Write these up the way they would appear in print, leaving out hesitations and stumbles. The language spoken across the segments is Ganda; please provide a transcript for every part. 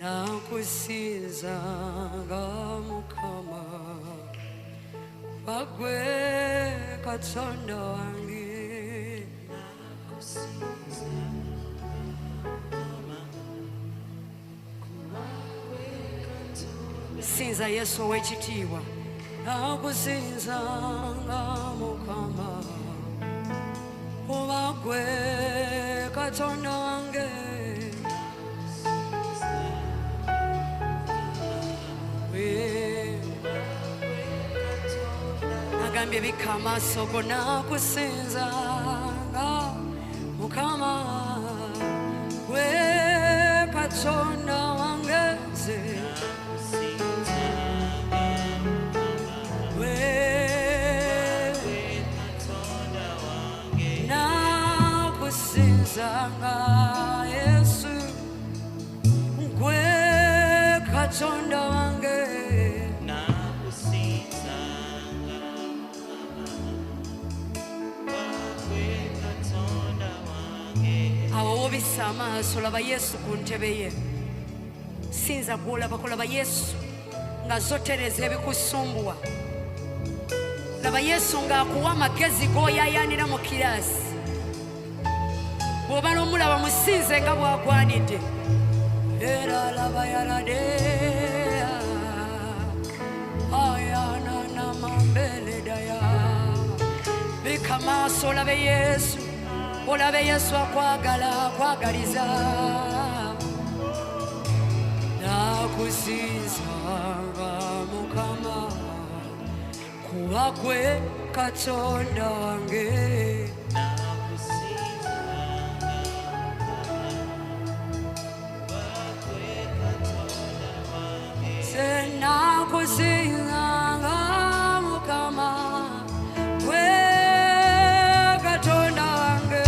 nakusizanga mukama bagwe katonda wange sinza Yesu ow'ekitiibwa nakusinzanga mukama bagwe katonda wange agambye bikka amaaso go nakusinzanga mukama gwe katonda wange nze nakusinzanga Yesu gwe katonda wange awo wobisa amaaso laba Yesu ku ntebe ye sinza gwolabako laba Yesu nga zotereza ebikusumbuwa laba Yesu ng'akuwa amagezi g'oyaayaanira mu kiraasi bw'oba n'omulaba musinze nga bw'agwanidde era laba yalade ayanana mambeledaya bika amaaso olabe Yesu olabe Yesu akwagala akwagaliza nakusinzanga mukama kuba gwe katonda wange nakusinzanga mukama gwe katonda wange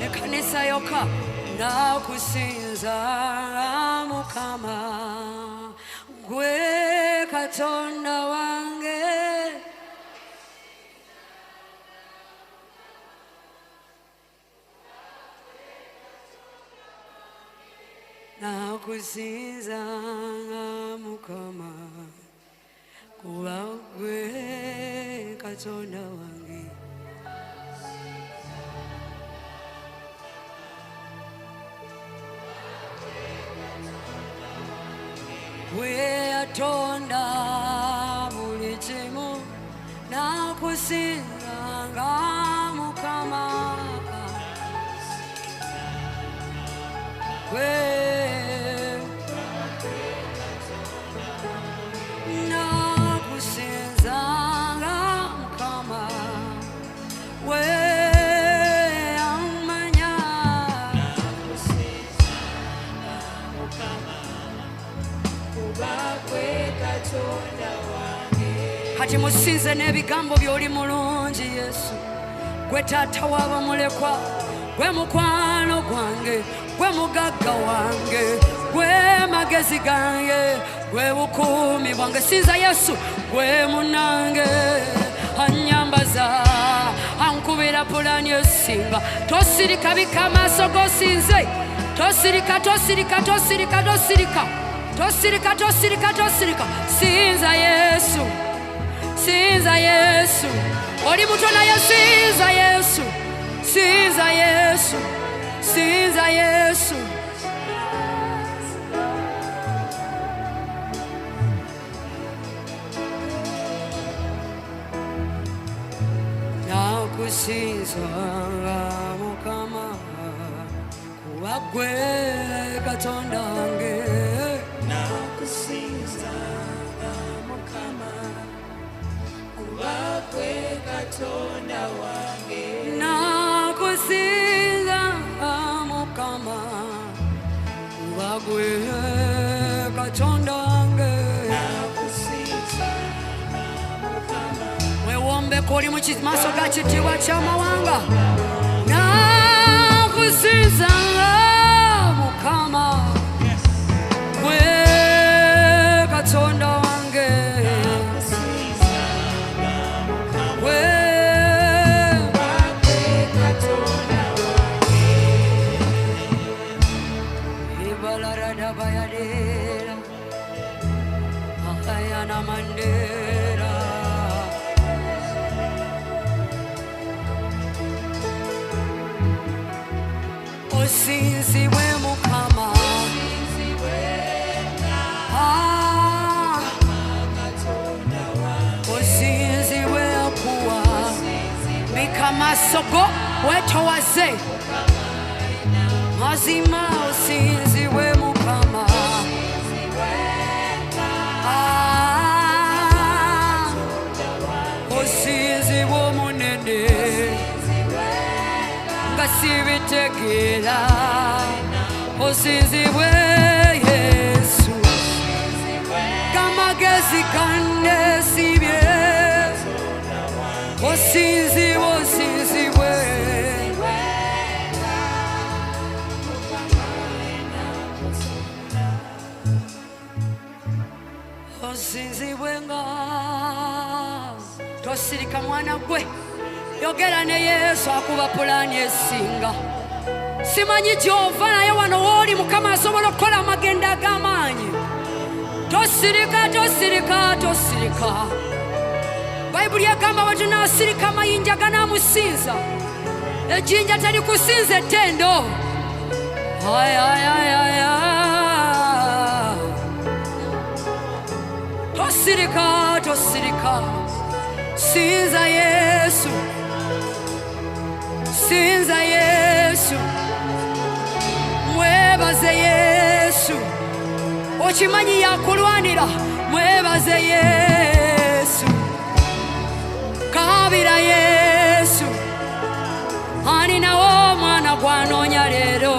ekanisa yokka nakusinzanga mukama gwe katonda wange nakusinzanga mukama kuba gwe katonda wange gwe yatonda buli kimu nakusinzanga mukama gwe kati musinze n'ebigambo by'oli mulungi Yesu gwe taata w'abamulekwa gwe mukwano gwange gwe mugagga wange gwe magezi gange gwe bukuumi bwange sinza Yesu gwe munange anyambaza ankubira pulani esinga tosirika bika amaaso g'osinze tosirika tosirika tosirika tosirika tosirika tosirika tosirika sinza Yesu sinza Yesu oli muto naye sinza Yesu sinza Yesu sinza Yesu nakusinzanga mukama kuba gwe katonda wange nakusinzanga mukama kuba gwe katonda wange nakusinzanga mukama kuba gwe katonda wange nakusinzanga mukama wewombeko oli mu maaso ga kitiibwa ky'amawanga nakusinzanga mukama gwe katonda wange gwe osinzibwe Mukama. Osinzibwe akuwa mikamasogo wetowaze mazima. Osinzibwe Mukama. Osinzibwe omunene nga sibitegeera. Osinzibwe Yesu kamagezi kannesibye. Osinzibwe, osinzibwe osinzibwenga. Tosirika mwana gwe, yogera ne Yesu akuba pulaani esinga. Simanyi gy'ova naye wano w'oli Mukama asobola okukola amagenda ag'amaanyi. Tosirika, tosirika, tosirika. Bayibuli egamba bwe tunaasirika amayinja ganaamusinza. Ejjinja terikusinza ettendo. Tosirika, tosirika. Sinza Yesu, sinza Yesu. Mwebaze Yesu, okimanyi yakulwanira. Mwebaze Yesu, kabira Yesu. Aninawo omwana gwanoonya leero,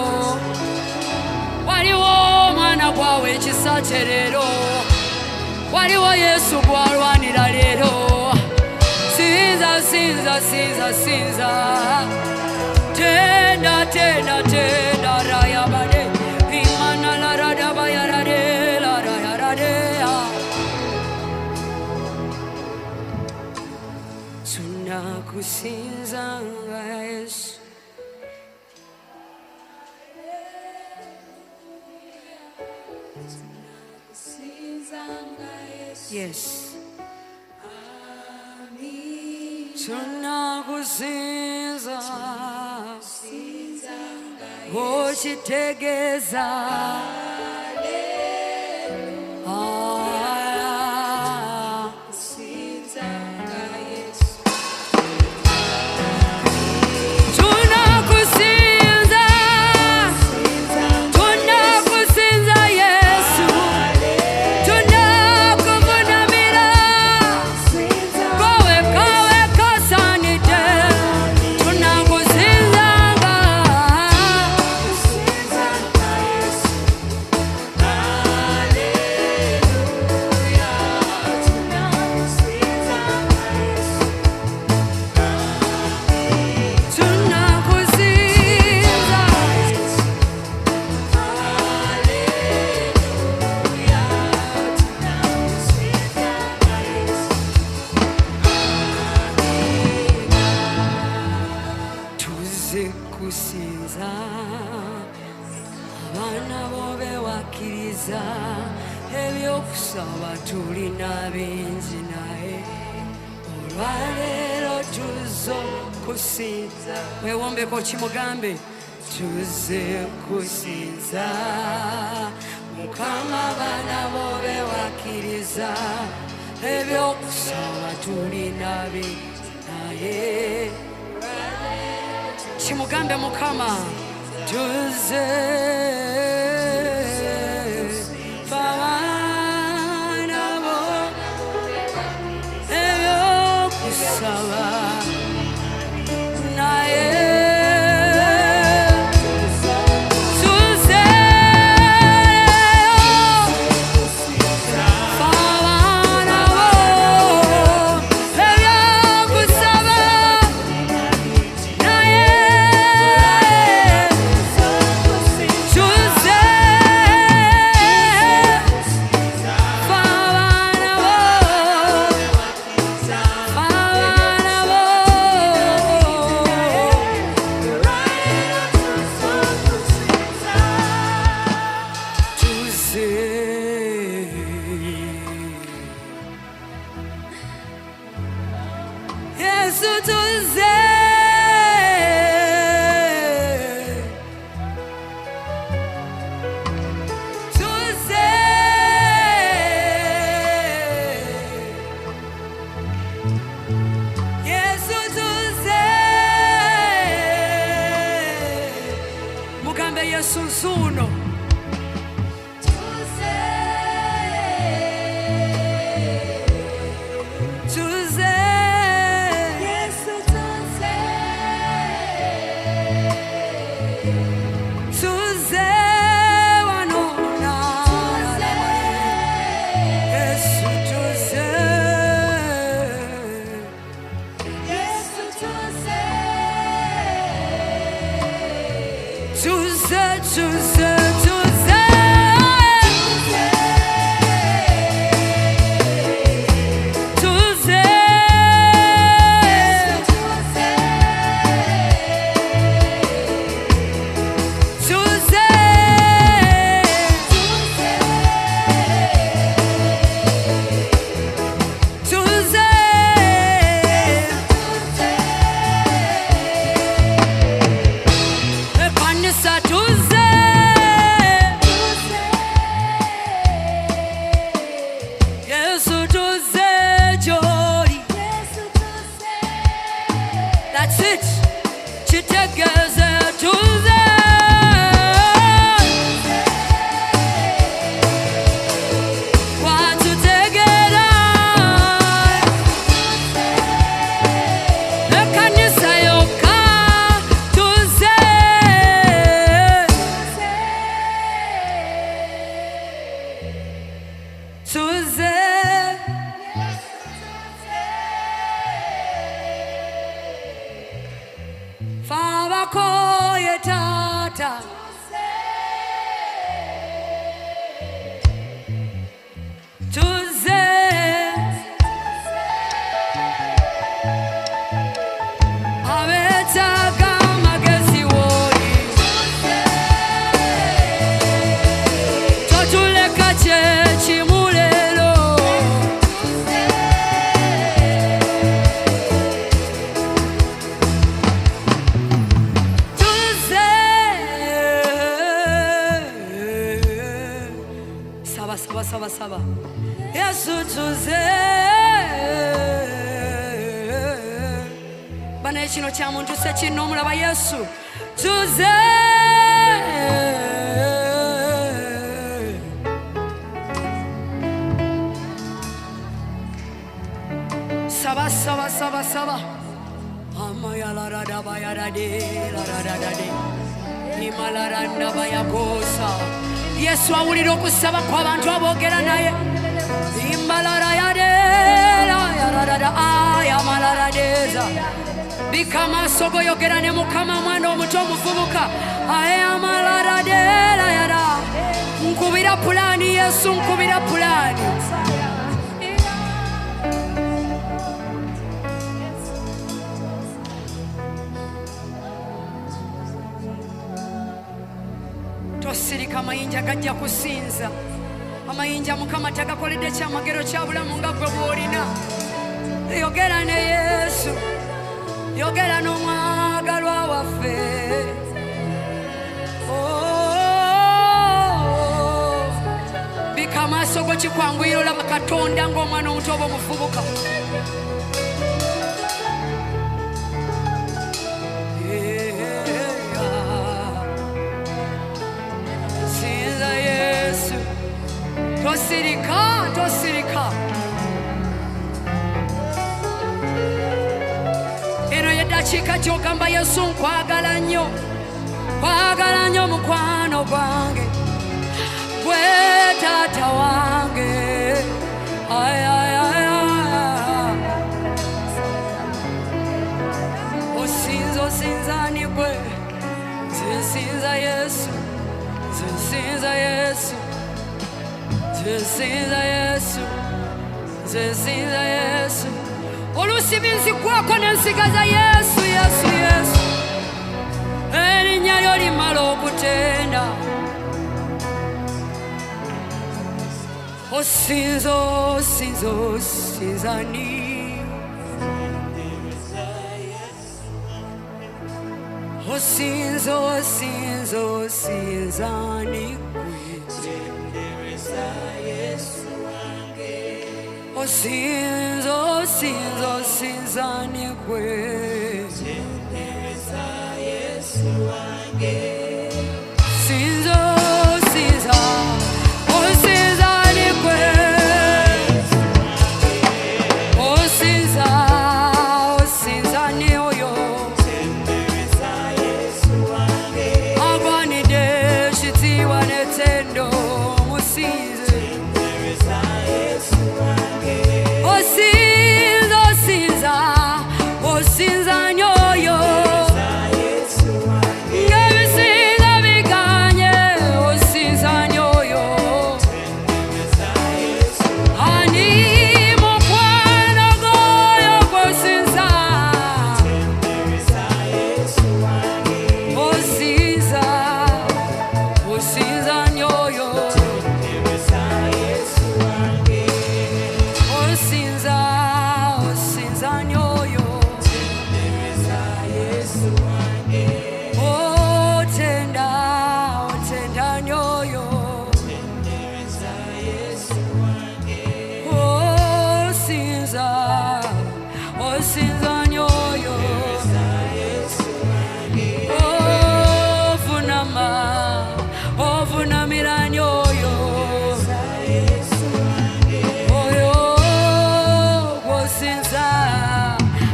waliwo omwana gwawe ekisa kye leero, waliwo Yesu gwalwanira leero. Sinza, sinza, sinza, sinza. Tenda, tenda, tenda, rayabade. Imana la radaba yarade, la rayarade. Tunakusinza Yesu. Yes. Tunakusinza okitegeeza. Kusinza abaana bo bewakkiriza. Ebyokusaba tulina bingi naye olwaleero tuzze kusinza. Weewombeko kimugambe tuzze kusinza Mukama. Abaana bo bewakkiriza. Ebyokusaba tulina bingi naye kimugambe Mukama tuzze. Abaana bo ebyokusaba naye Choose Yesu nzuno. That's it. Chitegeze tuze. Watu tegera. Ekanisa yoka tuze. Tuze. Fava koye tata tuze abetaga magezi woli totuleka kyekimulelo Saba Yesu tuze bana ekino kya muntu sekino omulaba Yesu tuze saba amayalarada bayarade laradade imalaranda bayakosa Yesu awulira okusaba kw'abantu aboogera naye. Imbalara yadeera yaradada ayamalaradeza. Bika amaaso go yogera ne Mukama mwana omuto omuvubuka. Ayamalaradera yada. Nkubira pulaani Yesu nkubira pulaani. Tosirika amayinja gajja kusinza. Amayinja Mukama tagakoledde kyamagero kya bulamu nga gwe bw'olina. Yogera ne Yesu. Yogera n'omwagalwa waffe. Bika amaaso go kikwanguyira olaba Katonda ng'omwana omuto oba omuvubuka. Tosirika eno yedakiika gy'ogamba Yesu nkwagala nnyo mukwano gwange gwe taata wange osinzani gwe nsinza Yesu nsinza Yesu oluusi binziggwako ne nsigaza Yesu erinnya lyo limala okutenda osinzani osinzani osinzani gwe Otenda nyoyo osinza nyoyo ovunamira nyoyo oyo wosinza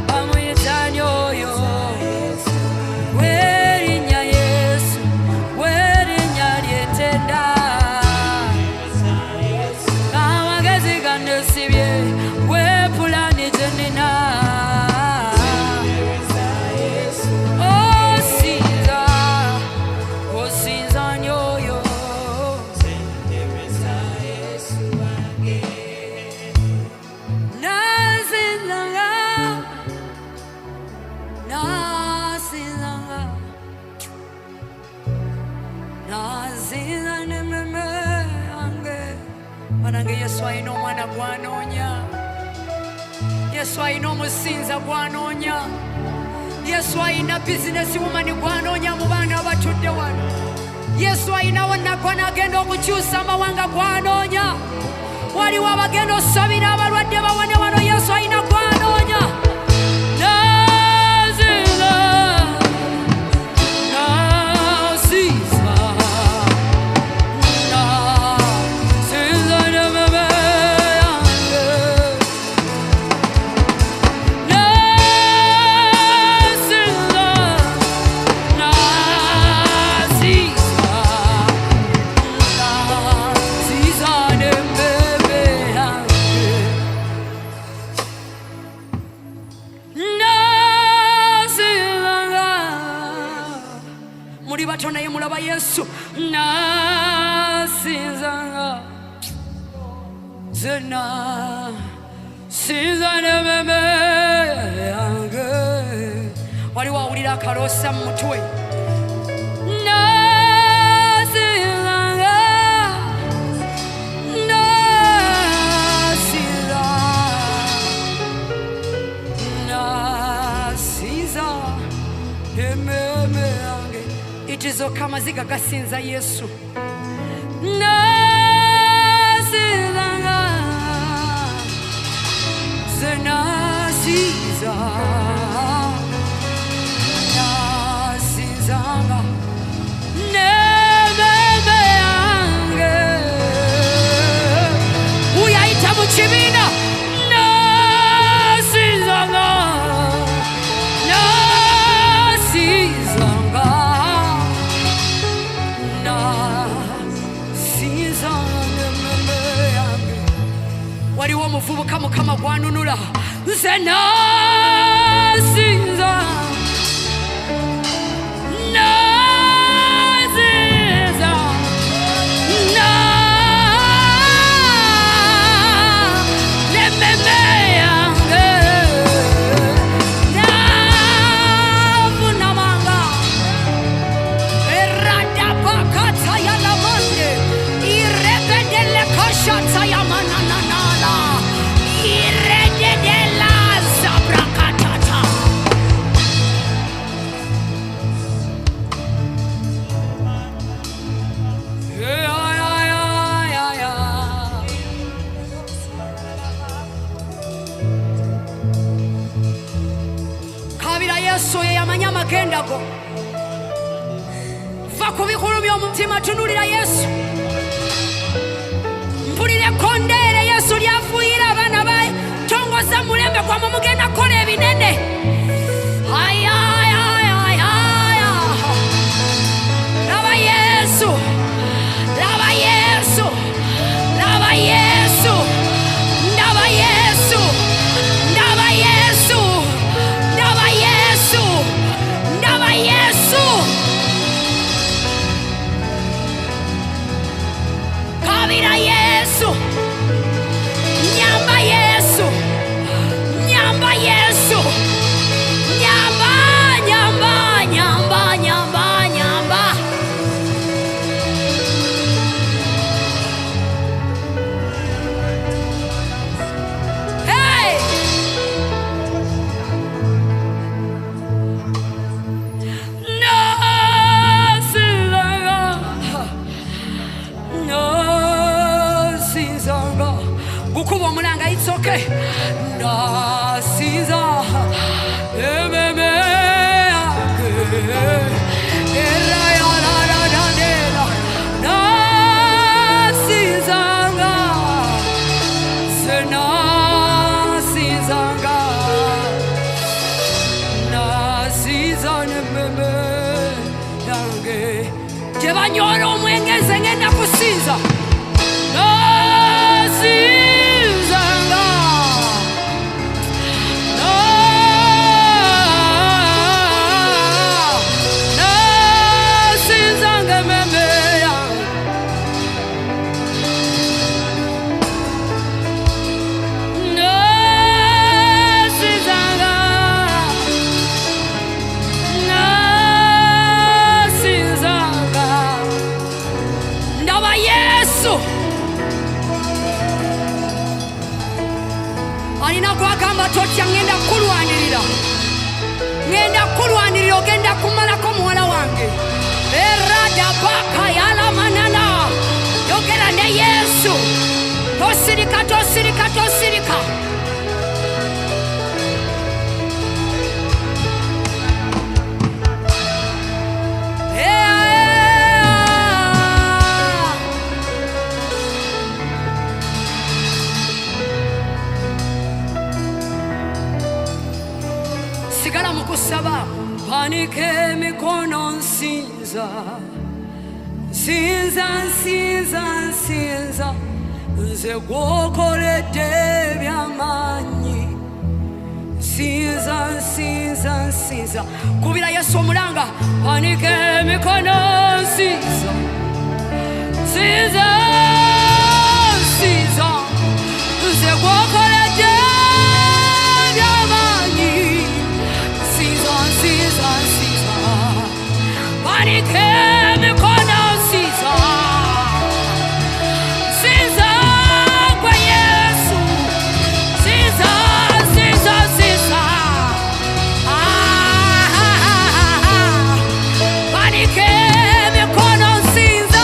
bamuyita nyoyo werinya Yesu werinya lyetenda amagezi ganesibye wepulani gyenina osinza nyoyo nasinza nememe yange banange Yesu ayina omwana gwanoonya Yesu ayina omusinza gwanoonya Yesu ayina bizinesi wumani gwanoonya mu baana abatudde wano Yesu ayina wannagwana agenda okukyusa amawanga gwanoonya waliwo abagenda osabira abalwadde bawane wano Yesu ayina gwanoonya muri bato naye mulaba Yesu nasinzanga zena sinzane meme yange waliwo awulira akaloosa mu mutwe nasinzanga nasinza ememe yange itizo kama ziga gasinza Yesu nasinzanga zenasiza nasinzanga nememe yange uyaita mu kibiina nasinzanga waliwo omuvubuka Mukama gwanunula nze nasinza nasinza nememe yange navunamanga eradapakata yalamande irebedele kashata yamanananala irededela zabrakatata kabira Yesu yeyamanya amagenda go va ku bikulu by'omutima tunulira Yesu mpulira ekkondeere Yesu lyafuuyira abaana baye tongoza mulembe gwamwe mugenda kukola ebinene laba Yesu laba Yesu laba Yesu ndaba Yesu ndaba Yesu ndaba Yesu ndaba Yesu kabira Yesu nyamba Yesu nyamba Yesu nyamba nyamba nyamba nyamba nyamba hey Nasiza ememe ake eraya la la la la nasizanga senasizanga nasizana ememe yange jebanyora omwengeze ngenda kusinza nasizanga alina kwagamba totya ngenda kulwanirira ogenda kumalako muwala wange erada baka yala manana yogera ne Yesu tosirika tosirika tosirika sigala mukusaba panike mikono nsinza sinza sinza sinza nze gwokoledde byamanyi sinza sinza sinza kubira Yesu omulanga panike mikono nsinza sinza sinza nze gwokoledde byamanyi panike mikono nsinza sinza kwa Yesu sinza sinza sinza panike mikono nsinza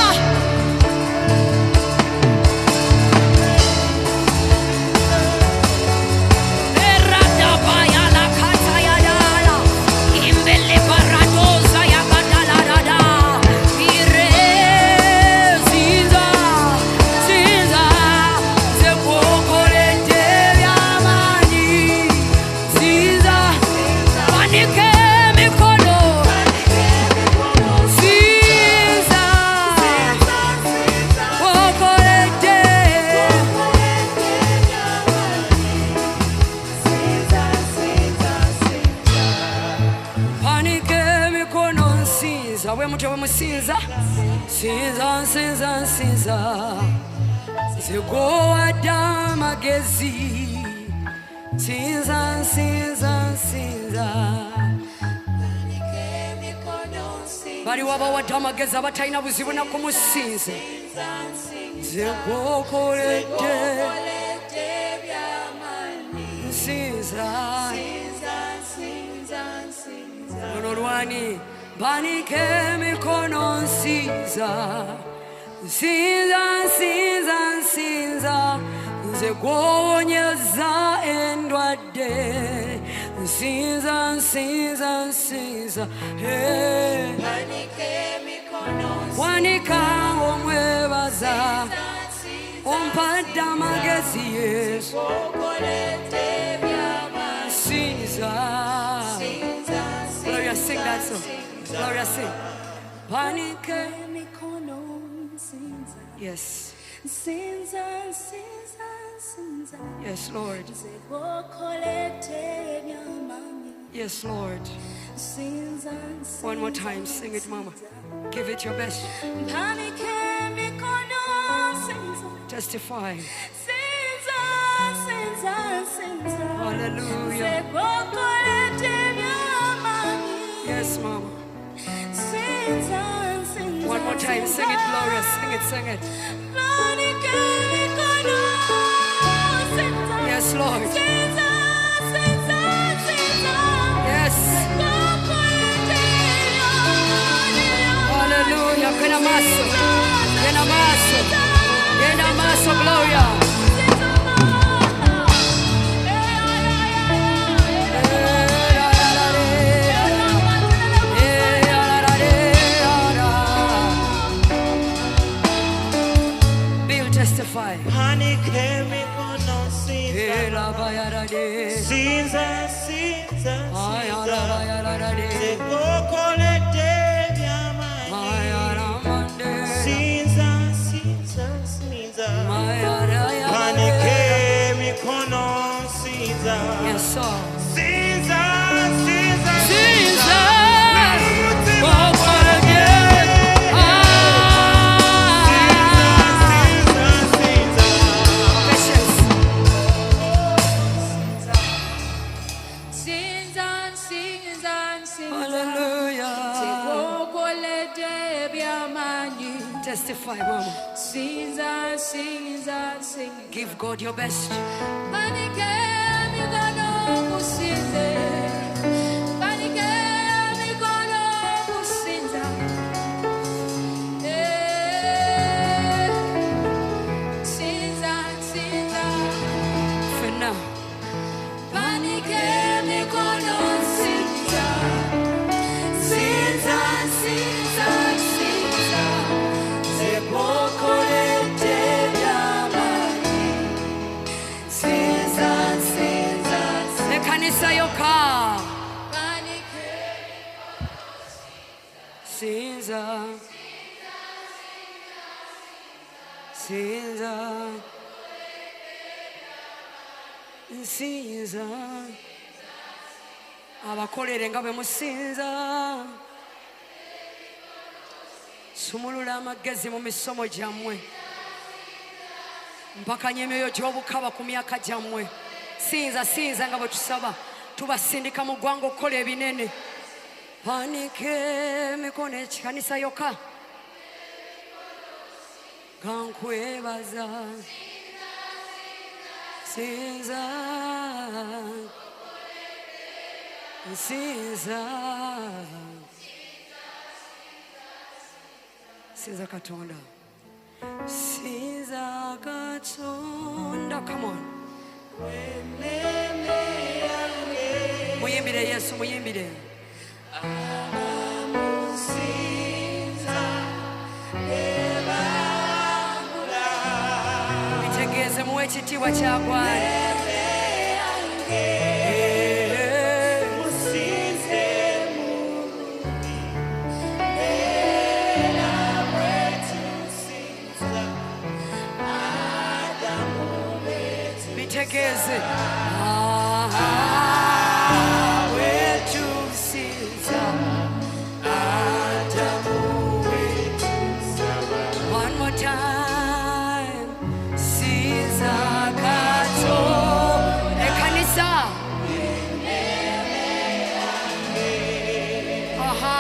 we mutwe musinza sinza sinza sinza zegowadda amagezi sinza sinza sinza baliwo abawadde amagezi abatalina buzibu nakumusinza zegokoledde sinza ono lwani panike mikono nsinza sinza sinza sinza nze gwowonyeza endwadde sinza sinza sinza wanika omwebaza ompadde amagezi Yesu sinza Gloria, sing that song. Gloria, sing. Panike mikono nsinza. Yes. Sinza, sinza, sinza. Yes, Lord. Yes, Lord. Sinza, sinza. One more time, sing it, Mama. Give it your best. Panike mikono nsinza. Testify. Sinza, sinza, sinza. Hallelujah. Yes, Mama. One more time, sing it, Gloria, sing it, sing it. Yes, Lord. Yes. Hallelujah. Gloria. sinza sinza sinza testify, mama. Give God your best. For now. Kanisa yoka sinza sinza sinza abakolere nga bwe musinza sumulula amagezi mu misomo gyammwe mpakanya emyoyo gy'obukaba ku myaka gyammwe sinza sinza nga bwe tusaba tubasindika mu ggwanga okukola ebinene panike emikono ekikanisa yoka kankwebaza sinza sinza sinza katonda sinza katonda. Come on. Muyimbire Yesu, muyimbire. Bitegeze muwe ekitiibwa kyagwana. Bitegeze wetu sinza Adamu wetu. One more time. Sinza kato ekanisa. Aha.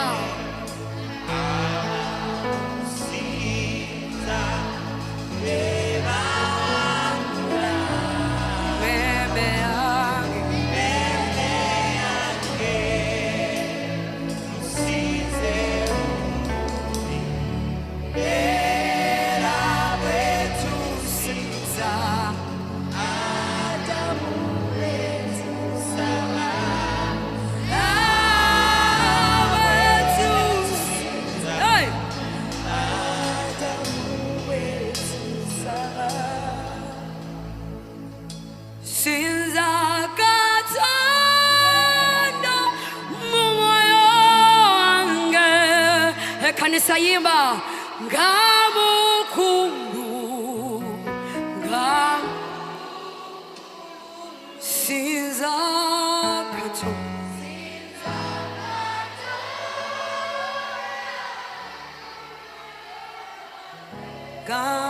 Sinza katonda mumoyo wange ekanisa yimba ngamukundu ngam sinza katonda ngam